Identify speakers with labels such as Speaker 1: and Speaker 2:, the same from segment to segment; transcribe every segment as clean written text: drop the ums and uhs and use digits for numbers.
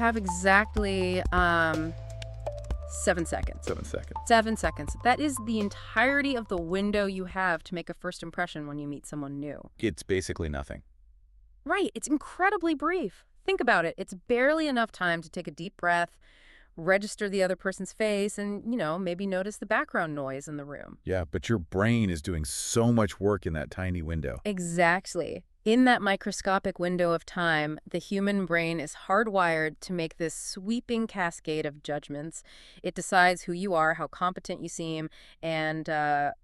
Speaker 1: have exactly 7 seconds.
Speaker 2: 7 seconds.
Speaker 1: 7 seconds. That is the entirety of the window you have to make a first impression when you meet someone new.
Speaker 2: It's basically nothing.
Speaker 1: Right. It's incredibly brief. Think about it. It's barely enough time to take a deep breath, register the other person's face, and, maybe notice the background noise in the room.
Speaker 2: Yeah, but your brain is doing so much work in that tiny window.
Speaker 1: Exactly. In that microscopic window of time, the human brain is hardwired to make this sweeping cascade of judgments. It decides who you are, how competent you seem, and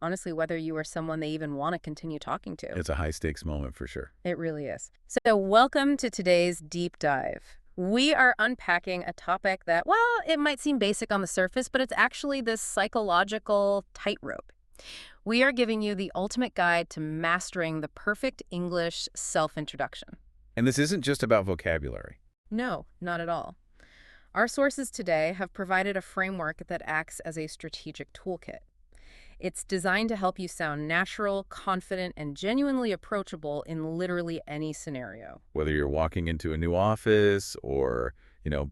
Speaker 1: honestly, whether you are someone they even want to continue talking to.
Speaker 2: It's a high-stakes moment for sure.
Speaker 1: It really is. So welcome to today's deep dive. We are unpacking a topic that, well, it might seem basic on the surface, but it's actually this psychological tightrope. We are giving you the ultimate guide to mastering the perfect English self-introduction.
Speaker 2: And this isn't just about vocabulary.
Speaker 1: No, not at all. Our sources today have provided a framework that acts as a strategic toolkit. It's designed to help you sound natural, confident, and genuinely approachable in literally any scenario.
Speaker 2: Whether you're walking into a new office or,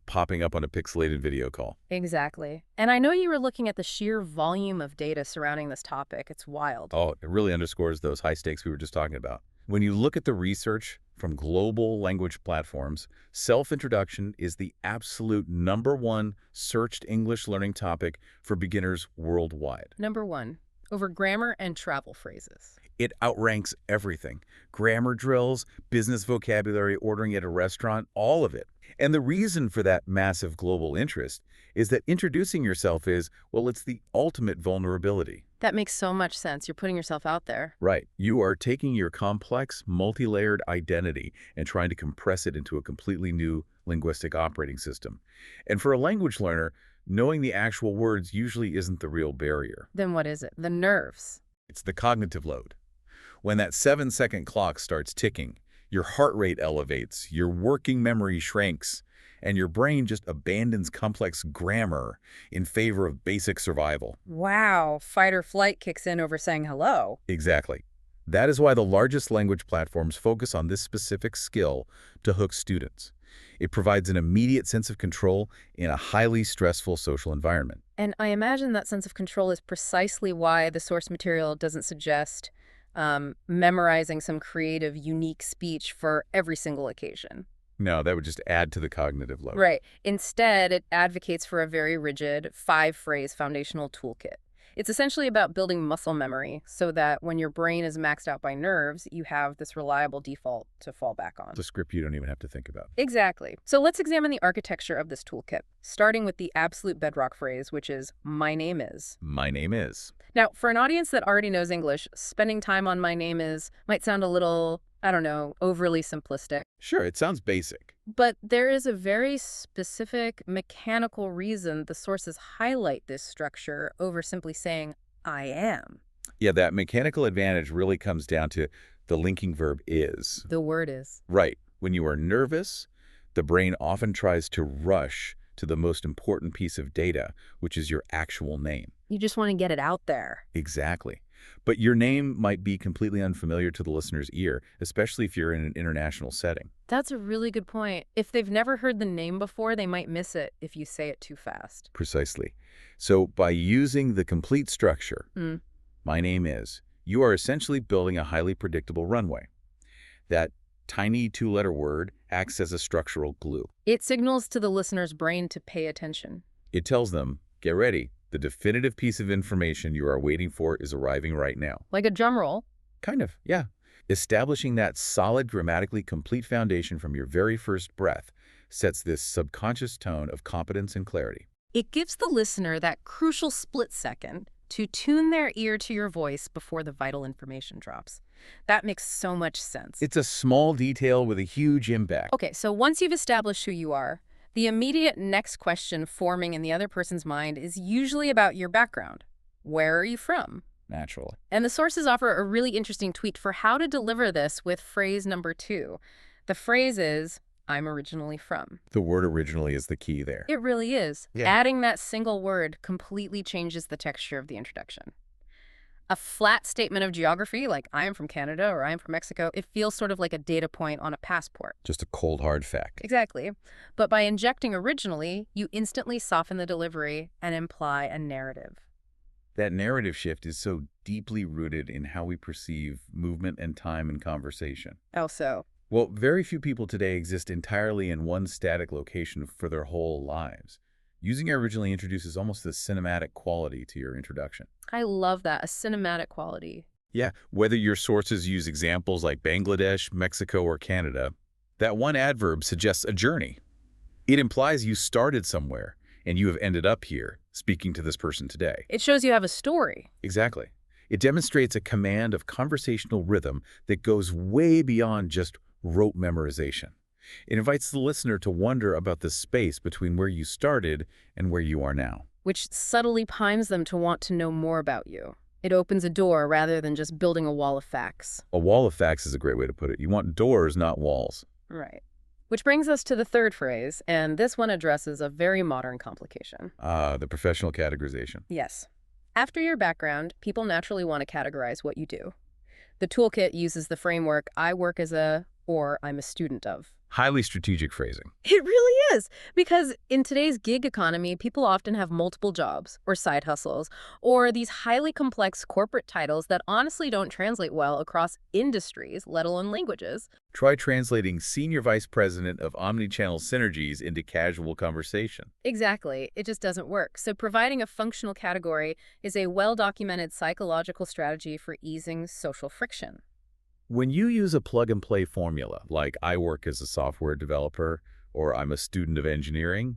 Speaker 2: popping up on a pixelated video call.
Speaker 1: Exactly. And I know you were looking at the sheer volume of data surrounding this topic. It's wild.
Speaker 2: Oh, it really underscores those high stakes we were just talking about. When you look at the research from global language platforms, self-introduction is the absolute #1 searched English learning topic for beginners worldwide.
Speaker 1: Number 1, over grammar and travel phrases.
Speaker 2: It outranks everything. Grammar drills, business vocabulary, ordering at a restaurant, all of it. And the reason for that massive global interest is that introducing yourself is, well, it's the ultimate vulnerability.
Speaker 1: That makes so much sense. You're putting yourself out there.
Speaker 2: Right. You are taking your complex, multi-layered identity and trying to compress it into a completely new linguistic operating system. And for a language learner, knowing the actual words usually isn't the real barrier.
Speaker 1: Then what is it? The nerves.
Speaker 2: It's the cognitive load. When that 7-second clock starts ticking, your heart rate elevates, your working memory shrinks, and your brain just abandons complex grammar in favor of basic survival.
Speaker 1: Wow, fight or flight kicks in over saying hello.
Speaker 2: Exactly. That is why the largest language platforms focus on this specific skill to hook students. It provides an immediate sense of control in a highly stressful social environment.
Speaker 1: And I imagine that sense of control is precisely why the source material doesn't suggest memorizing some creative, unique speech for every single occasion.
Speaker 2: No, that would just add to the cognitive load.
Speaker 1: Right. Instead, it advocates for a very rigid 5-phrase foundational toolkit. It's essentially about building muscle memory so that when your brain is maxed out by nerves, you have this reliable default to fall back on.
Speaker 2: The script you don't even have to think about.
Speaker 1: Exactly. So let's examine the architecture of this toolkit, starting with the absolute bedrock phrase, which is, my name is.
Speaker 2: My name is.
Speaker 1: Now, for an audience that already knows English, spending time on my name is might sound a little, overly simplistic.
Speaker 2: Sure, it sounds basic.
Speaker 1: But there is a very specific mechanical reason the sources highlight this structure over simply saying, I am.
Speaker 2: Yeah, that mechanical advantage really comes down to the linking verb is.
Speaker 1: The word is.
Speaker 2: Right. When you are nervous, the brain often tries to rush to the most important piece of data, which is your actual name.
Speaker 1: You just want to get it out there.
Speaker 2: Exactly. But your name might be completely unfamiliar to the listener's ear, especially if you're in an international setting.
Speaker 1: That's a really good point. If they've never heard the name before, they might miss it if you say it too fast.
Speaker 2: Precisely. So by using the complete structure, my name is, you are essentially building a highly predictable runway. That tiny 2-letter word acts as a structural glue.
Speaker 1: It signals to the listener's brain to pay attention.
Speaker 2: It tells them, get ready. The definitive piece of information you are waiting for is arriving right now.
Speaker 1: Like a drum roll?
Speaker 2: Kind of, yeah. Establishing that solid, grammatically complete foundation from your very first breath sets this subconscious tone of competence and clarity.
Speaker 1: It gives the listener that crucial split second to tune their ear to your voice before the vital information drops. That makes so much sense.
Speaker 2: It's a small detail with a huge impact.
Speaker 1: Okay, so once you've established who you are, the immediate next question forming in the other person's mind is usually about your background. Where are you from?
Speaker 2: Naturally.
Speaker 1: And the sources offer a really interesting tweak for how to deliver this with phrase number 2. The phrase is, I'm originally from.
Speaker 2: The word originally is the key there.
Speaker 1: It really is.
Speaker 2: Yeah.
Speaker 1: Adding that single word completely changes the texture of the introduction. A flat statement of geography, like I am from Canada or I am from Mexico, it feels sort of like a data point on a passport.
Speaker 2: Just a cold, hard fact.
Speaker 1: Exactly. But by injecting originally, you instantly soften the delivery and imply a narrative.
Speaker 2: That narrative shift is so deeply rooted in how we perceive movement and time in conversation.
Speaker 1: Also,
Speaker 2: Well, very few people today exist entirely in one static location for their whole lives. Using originally introduces almost a cinematic quality to your introduction.
Speaker 1: I love that, a cinematic quality.
Speaker 2: Yeah, whether your sources use examples like Bangladesh, Mexico, or Canada, that one adverb suggests a journey. It implies you started somewhere and you have ended up here, speaking to this person today.
Speaker 1: It shows you have a story.
Speaker 2: Exactly. It demonstrates a command of conversational rhythm that goes way beyond just rote memorization. It invites the listener to wonder about the space between where you started and where you are now.
Speaker 1: Which subtly primes them to want to know more about you. It opens a door rather than just building a wall of facts.
Speaker 2: A wall of facts is a great way to put it. You want doors, not walls.
Speaker 1: Right. Which brings us to the third phrase, and this one addresses a very modern complication.
Speaker 2: The professional categorization.
Speaker 1: Yes. After your background, people naturally want to categorize what you do. The toolkit uses the framework, I work as a, or I'm a student of.
Speaker 2: Highly strategic phrasing.
Speaker 1: It really is, because in today's gig economy, people often have multiple jobs or side hustles or these highly complex corporate titles that honestly don't translate well across industries, let alone languages.
Speaker 2: Try translating Senior Vice President of Omnichannel Synergies into casual conversation.
Speaker 1: Exactly. It just doesn't work. So providing a functional category is a well-documented psychological strategy for easing social friction.
Speaker 2: When you use a plug-and-play formula, like I work as a software developer or I'm a student of engineering,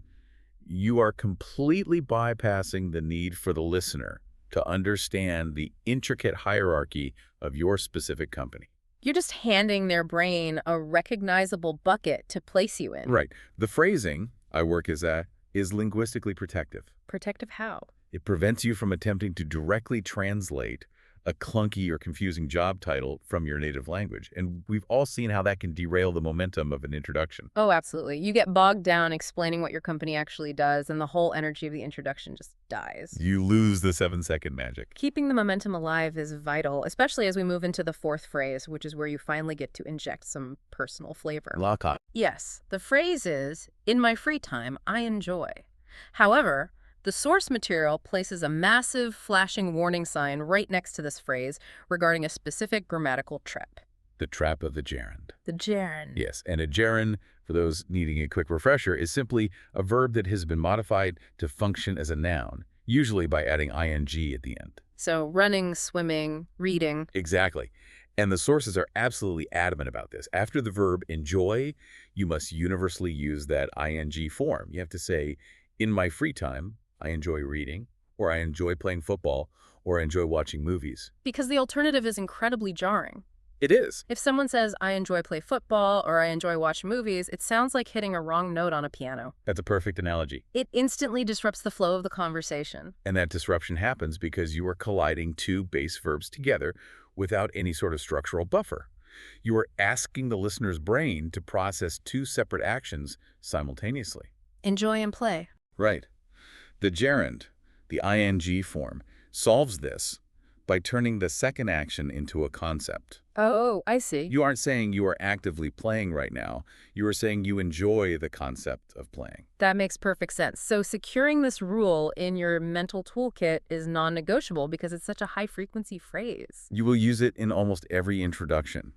Speaker 2: you are completely bypassing the need for the listener to understand the intricate hierarchy of your specific company.
Speaker 1: You're just handing their brain a recognizable bucket to place you in.
Speaker 2: Right. The phrasing, I work as a, is linguistically protective.
Speaker 1: Protective how?
Speaker 2: It prevents you from attempting to directly translate a clunky or confusing job title from your native language. And we've all seen how that can derail the momentum of an introduction.
Speaker 1: Oh, absolutely. You get bogged down explaining what your company actually does, and the whole energy of the introduction just dies.
Speaker 2: You lose the 7-second magic.
Speaker 1: Keeping the momentum alive is vital, especially as we move into the fourth phrase, which is where you finally get to inject some personal flavor.
Speaker 2: Lockout.
Speaker 1: Yes, the phrase is, in my free time, I enjoy. However, the source material places a massive flashing warning sign right next to this phrase regarding a specific grammatical trap.
Speaker 2: The trap of the gerund.
Speaker 1: The gerund.
Speaker 2: Yes, and a gerund, for those needing a quick refresher, is simply a verb that has been modified to function as a noun, usually by adding ing at the end.
Speaker 1: So running, swimming, reading.
Speaker 2: Exactly. And the sources are absolutely adamant about this. After the verb enjoy, you must universally use that ing form. You have to say, in my free time, I enjoy reading, or I enjoy playing football, or I enjoy watching movies.
Speaker 1: Because the alternative is incredibly jarring.
Speaker 2: It is.
Speaker 1: If someone says, I enjoy play football or I enjoy watch movies, it sounds like hitting a wrong note on a piano.
Speaker 2: That's a perfect analogy.
Speaker 1: It instantly disrupts the flow of the conversation.
Speaker 2: And that disruption happens because you are colliding two base verbs together without any sort of structural buffer. You are asking the listener's brain to process two separate actions simultaneously.
Speaker 1: Enjoy and play.
Speaker 2: Right. The gerund, the ing form, solves this by turning the second action into a concept.
Speaker 1: Oh, I see.
Speaker 2: You aren't saying you are actively playing right now. You are saying you enjoy the concept of playing.
Speaker 1: That makes perfect sense. So securing this rule in your mental toolkit is non-negotiable because it's such a high-frequency phrase.
Speaker 2: You will use it in almost every introduction.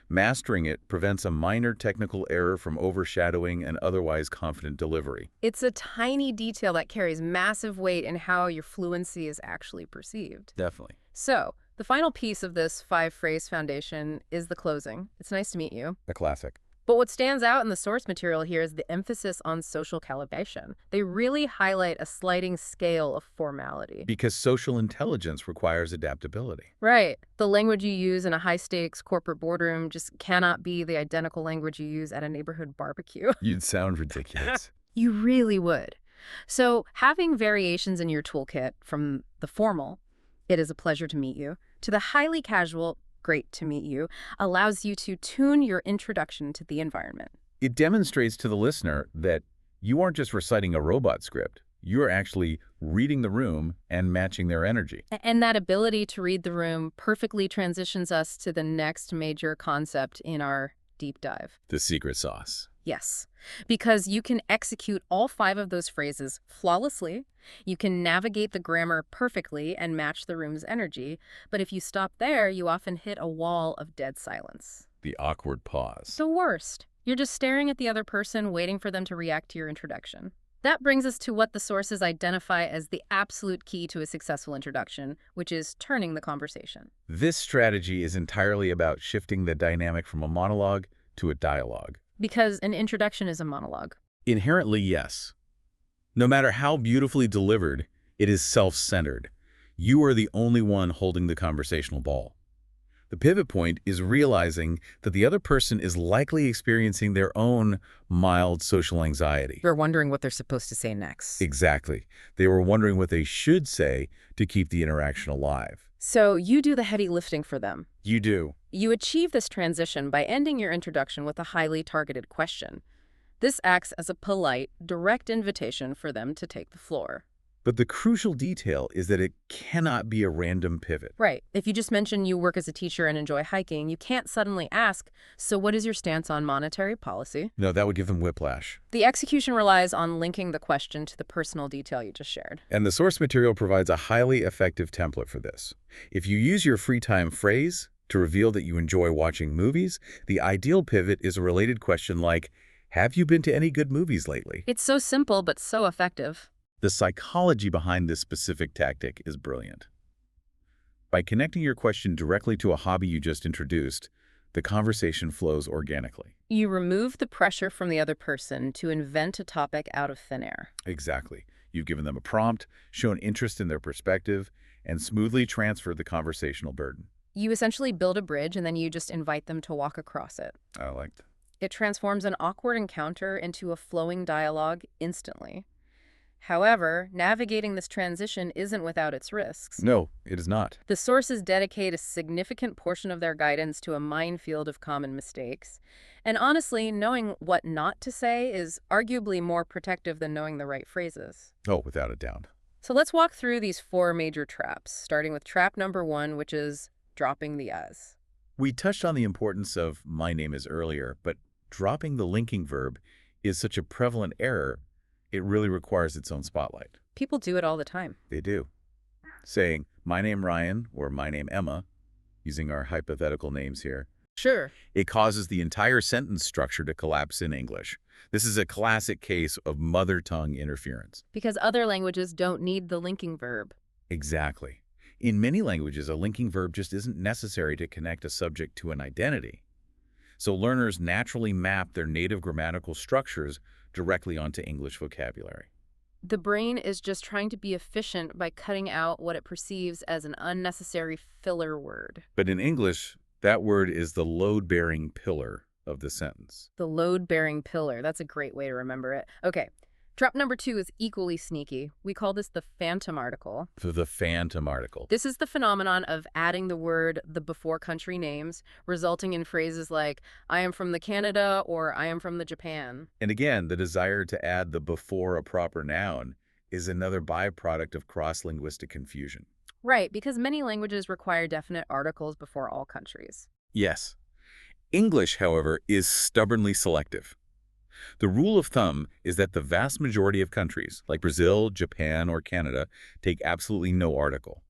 Speaker 2: Mastering it prevents a minor technical error from overshadowing an otherwise confident delivery.
Speaker 1: It's a tiny detail that carries massive weight in how your fluency is actually perceived.
Speaker 2: Definitely.
Speaker 1: So, the final piece of this five-phrase foundation is the closing. It's nice to meet you.
Speaker 2: A classic.
Speaker 1: But what stands out in the source material here is the emphasis on social calibration. They really highlight a sliding scale of formality.
Speaker 2: Because social intelligence requires adaptability.
Speaker 1: Right. The language you use in a high-stakes corporate boardroom just cannot be the identical language you use at a neighborhood barbecue.
Speaker 2: You'd sound ridiculous.
Speaker 1: You really would. So having variations in your toolkit from the formal, it is a pleasure to meet you, to the highly casual, great to meet you, allows you to tune your introduction to the environment.
Speaker 2: It demonstrates to the listener that you aren't just reciting a robot script. You're actually reading the room and matching their energy.
Speaker 1: And that ability to read the room perfectly transitions us to the next major concept in our deep dive.
Speaker 2: The secret sauce.
Speaker 1: Yes, because you can execute all 5 of those phrases flawlessly, you can navigate the grammar perfectly and match the room's energy, but if you stop there, you often hit a wall of dead silence.
Speaker 2: The awkward pause.
Speaker 1: The worst. You're just staring at the other person, waiting for them to react to your introduction. That brings us to what the sources identify as the absolute key to a successful introduction, which is turning the conversation.
Speaker 2: This strategy is entirely about shifting the dynamic from a monologue to a dialogue.
Speaker 1: Because an introduction is a monologue.
Speaker 2: Inherently, yes. No matter how beautifully delivered, it is self-centered. You are the only one holding the conversational ball. The pivot point is realizing that the other person is likely experiencing their own mild social anxiety.
Speaker 1: You're wondering what they're supposed to say next.
Speaker 2: Exactly. They were wondering what they should say to keep the interaction alive.
Speaker 1: So you do the heavy lifting for them.
Speaker 2: You do.
Speaker 1: You achieve this transition by ending your introduction with a highly targeted question. This acts as a polite, direct invitation for them to take the floor.
Speaker 2: But the crucial detail is that it cannot be a random pivot.
Speaker 1: Right. If you just mention you work as a teacher and enjoy hiking, you can't suddenly ask, so what is your stance on monetary policy?
Speaker 2: No, that would give them whiplash.
Speaker 1: The execution relies on linking the question to the personal detail you just shared.
Speaker 2: And the source material provides a highly effective template for this. If you use your free time phrase to reveal that you enjoy watching movies, the ideal pivot is a related question like, have you been to any good movies lately?
Speaker 1: It's so simple but so effective.
Speaker 2: The psychology behind this specific tactic is brilliant. By connecting your question directly to a hobby you just introduced, the conversation flows organically.
Speaker 1: You remove the pressure from the other person to invent a topic out of thin air.
Speaker 2: Exactly. You've given them a prompt, shown interest in their perspective, and smoothly transferred the conversational burden.
Speaker 1: You essentially build a bridge and then you just invite them to walk across it.
Speaker 2: I liked it.
Speaker 1: It transforms an awkward encounter into a flowing dialogue instantly. However, navigating this transition isn't without its risks.
Speaker 2: No, it is not.
Speaker 1: The sources dedicate a significant portion of their guidance to a minefield of common mistakes. And honestly, knowing what not to say is arguably more protective than knowing the right phrases.
Speaker 2: Oh, without a doubt.
Speaker 1: So let's walk through these 4 major traps, starting with trap number 1, which is dropping the as.
Speaker 2: We touched on the importance of my name is earlier, but dropping the linking verb is such a prevalent error, it really requires its own spotlight.
Speaker 1: People do it all the time.
Speaker 2: They do. Saying, my name Ryan or my name Emma, using our hypothetical names here,
Speaker 1: Sure.
Speaker 2: it causes the entire sentence structure to collapse in English. This is a classic case of mother tongue interference.
Speaker 1: Because other languages don't need the linking verb.
Speaker 2: Exactly. In many languages, a linking verb just isn't necessary to connect a subject to an identity. So learners naturally map their native grammatical structures directly onto English vocabulary.
Speaker 1: The brain is just trying to be efficient by cutting out what it perceives as an unnecessary filler word.
Speaker 2: But in English, that word is the load-bearing pillar of the sentence.
Speaker 1: The load-bearing pillar. That's a great way to remember it. Okay. Trap number 2 is equally sneaky. We call this the phantom article.
Speaker 2: For the phantom article.
Speaker 1: This is the phenomenon of adding the before country names, resulting in phrases like, I am from the Canada or I am from the Japan.
Speaker 2: And again, the desire to add the before a proper noun is another byproduct of cross-linguistic confusion.
Speaker 1: Right, because many languages require definite articles before all countries.
Speaker 2: Yes. English, however, is stubbornly selective. The rule of thumb is that the vast majority of countries, like Brazil, Japan, or Canada, take absolutely no article,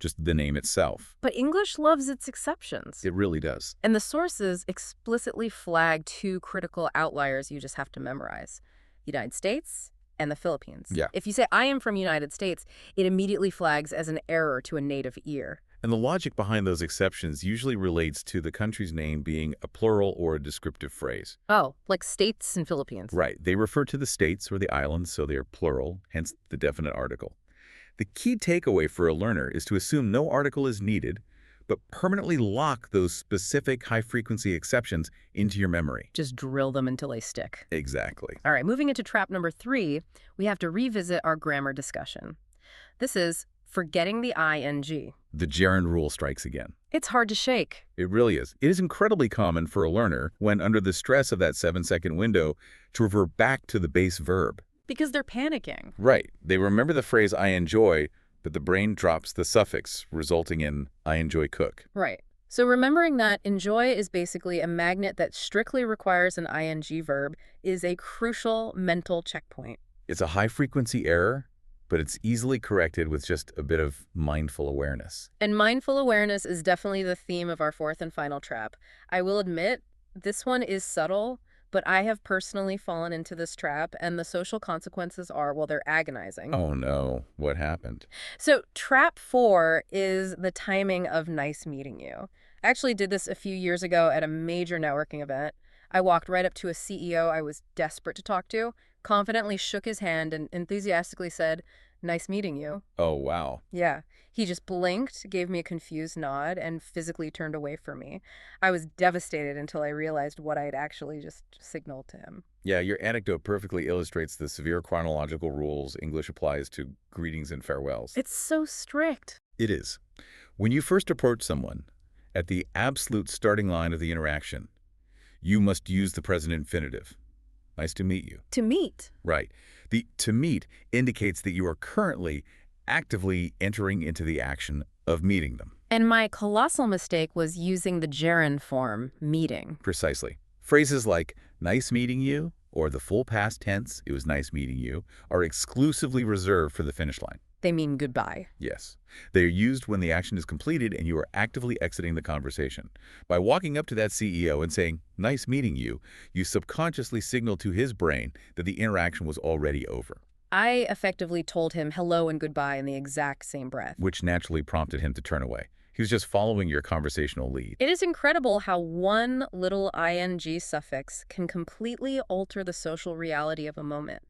Speaker 2: just the name itself.
Speaker 1: But English loves its exceptions.
Speaker 2: It really does.
Speaker 1: And the sources explicitly flag 2 critical outliers you just have to memorize: United States and the Philippines.
Speaker 2: Yeah.
Speaker 1: If you say, I am from United States, it immediately flags as an error to a native ear.
Speaker 2: And the logic behind those exceptions usually relates to the country's name being a plural or a descriptive phrase.
Speaker 1: Oh, like states and Philippines.
Speaker 2: Right. They refer to the states or the islands, so they are plural, hence the definite article. The key takeaway for a learner is to assume no article is needed, but permanently lock those specific high-frequency exceptions into your memory.
Speaker 1: Just drill them until they stick.
Speaker 2: Exactly.
Speaker 1: All right, moving into trap number 3, we have to revisit our grammar discussion. This is forgetting the ing.
Speaker 2: The gerund rule strikes again.
Speaker 1: It's hard to shake.
Speaker 2: It really is. It is incredibly common for a learner, when under the stress of that 7-second window, to revert back to the base verb.
Speaker 1: because they're panicking.
Speaker 2: Right. They remember the phrase I enjoy, but the brain drops the suffix, resulting in I enjoy cook.
Speaker 1: Right. So remembering that enjoy is basically a magnet that strictly requires an ing verb is a crucial mental checkpoint.
Speaker 2: It's a high-frequency error, but it's easily corrected with just a bit of mindful awareness.
Speaker 1: And mindful awareness is definitely the theme of our fourth and final trap. I will admit, this one is subtle, but I have personally fallen into this trap, and the social consequences are, well, they're agonizing.
Speaker 2: Oh no, what happened?
Speaker 1: So trap 4 is the timing of nice meeting you. I actually did this a few years ago at a major networking event. I walked right up to a CEO I was desperate to talk to, confidently shook his hand, and enthusiastically said, "Nice meeting you."
Speaker 2: Oh wow.
Speaker 1: Yeah. He just blinked, gave me a confused nod, and physically turned away from me. I was devastated until I realized what I had actually just signaled to him.
Speaker 2: Yeah, your anecdote perfectly illustrates the severe chronological rules English applies to greetings and farewells.
Speaker 1: It's so strict.
Speaker 2: It is. When you first approach someone, at the absolute starting line of the interaction, you must use the present infinitive. Nice to meet you.
Speaker 1: To meet.
Speaker 2: Right. The to meet indicates that you are currently actively entering into the action of meeting them.
Speaker 1: And my colossal mistake was using the gerund form, meeting.
Speaker 2: Precisely. Phrases like nice meeting you or the full past tense, it was nice meeting you, are exclusively reserved for the finish line.
Speaker 1: They mean goodbye.
Speaker 2: Yes. They are used when the action is completed and you are actively exiting the conversation. By walking up to that CEO and saying, "Nice meeting you," you subconsciously signal to his brain that the interaction was already over,
Speaker 1: I effectively told him hello and goodbye in the exact same breath.
Speaker 2: which naturally prompted him to turn away. He was just following your conversational lead.
Speaker 1: It is incredible how one little ing suffix can completely alter the social reality of a moment.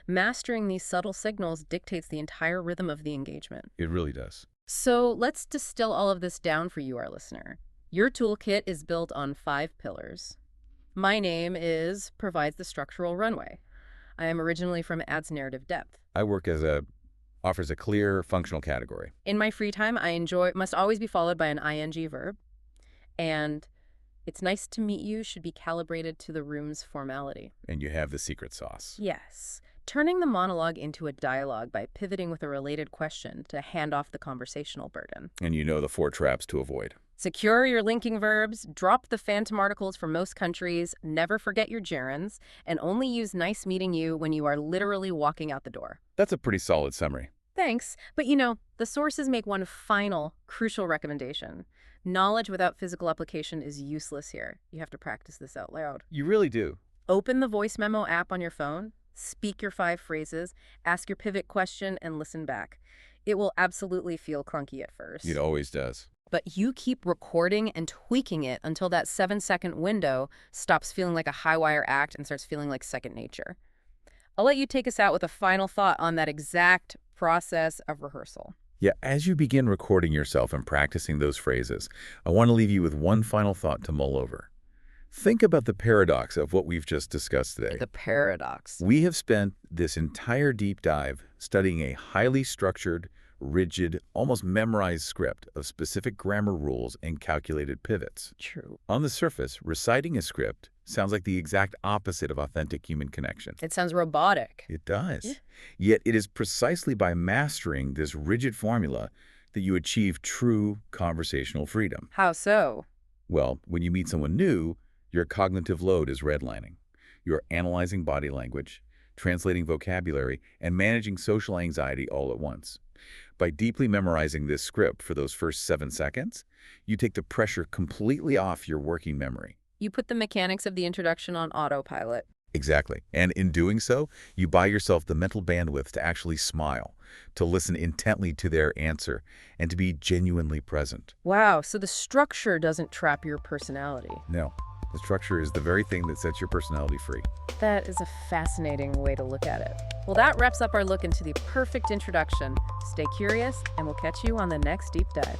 Speaker 1: Mastering these subtle signals dictates the entire rhythm of the engagement.
Speaker 2: It really does.
Speaker 1: So let's distill all of this down for you, our listener. Your toolkit is built on 5 pillars. My name is provides the structural runway. I am originally from adds narrative depth.
Speaker 2: I work offers a clear functional category.
Speaker 1: In my free time, I enjoy must always be followed by an ing verb. And it's nice to meet you should be calibrated to the room's formality.
Speaker 2: And you have the secret sauce.
Speaker 1: Yes. Turning the monologue into a dialogue by pivoting with a related question to hand off the conversational burden.
Speaker 2: And you know the 4 traps to avoid.
Speaker 1: Secure your linking verbs, drop the phantom articles for most countries, never forget your gerunds, and only use nice meeting you when you are literally walking out the door.
Speaker 2: That's a pretty solid summary.
Speaker 1: Thanks, but you know, the sources make one final, crucial recommendation. Knowledge without physical application is useless here. You have to practice this out loud.
Speaker 2: You really do.
Speaker 1: Open the voice memo app on your phone, speak your 5 phrases, ask your pivot question, and listen back. It will absolutely feel clunky at first.
Speaker 2: It always does.
Speaker 1: But you keep recording and tweaking it until that 7-second window stops feeling like a high-wire act and starts feeling like second nature. I'll let you take us out with a final thought on that exact process of rehearsal.
Speaker 2: Yeah, as you begin recording yourself and practicing those phrases, I want to leave you with one final thought to mull over. Think about the paradox of what we've just discussed today.
Speaker 1: The paradox.
Speaker 2: We have spent this entire deep dive studying a highly structured, rigid, almost memorized script of specific grammar rules and calculated pivots.
Speaker 1: True.
Speaker 2: On the surface, reciting a script sounds like the exact opposite of authentic human connection.
Speaker 1: It sounds robotic.
Speaker 2: It does.
Speaker 1: Yeah.
Speaker 2: Yet it is precisely by mastering this rigid formula that you achieve true conversational freedom.
Speaker 1: How so?
Speaker 2: Well, when you meet someone new, your cognitive load is redlining. You're analyzing body language, translating vocabulary, and managing social anxiety all at once. By deeply memorizing this script for those first 7 seconds, you take the pressure completely off your working memory.
Speaker 1: You put the mechanics of the introduction on autopilot.
Speaker 2: Exactly. And in doing so, you buy yourself the mental bandwidth to actually smile, to listen intently to their answer, and to be genuinely present.
Speaker 1: Wow, so the structure doesn't trap your personality.
Speaker 2: No, the structure is the very thing that sets your personality free.
Speaker 1: That is a fascinating way to look at it. Well, that wraps up our look into the perfect introduction. Stay curious, and we'll catch you on the next deep dive.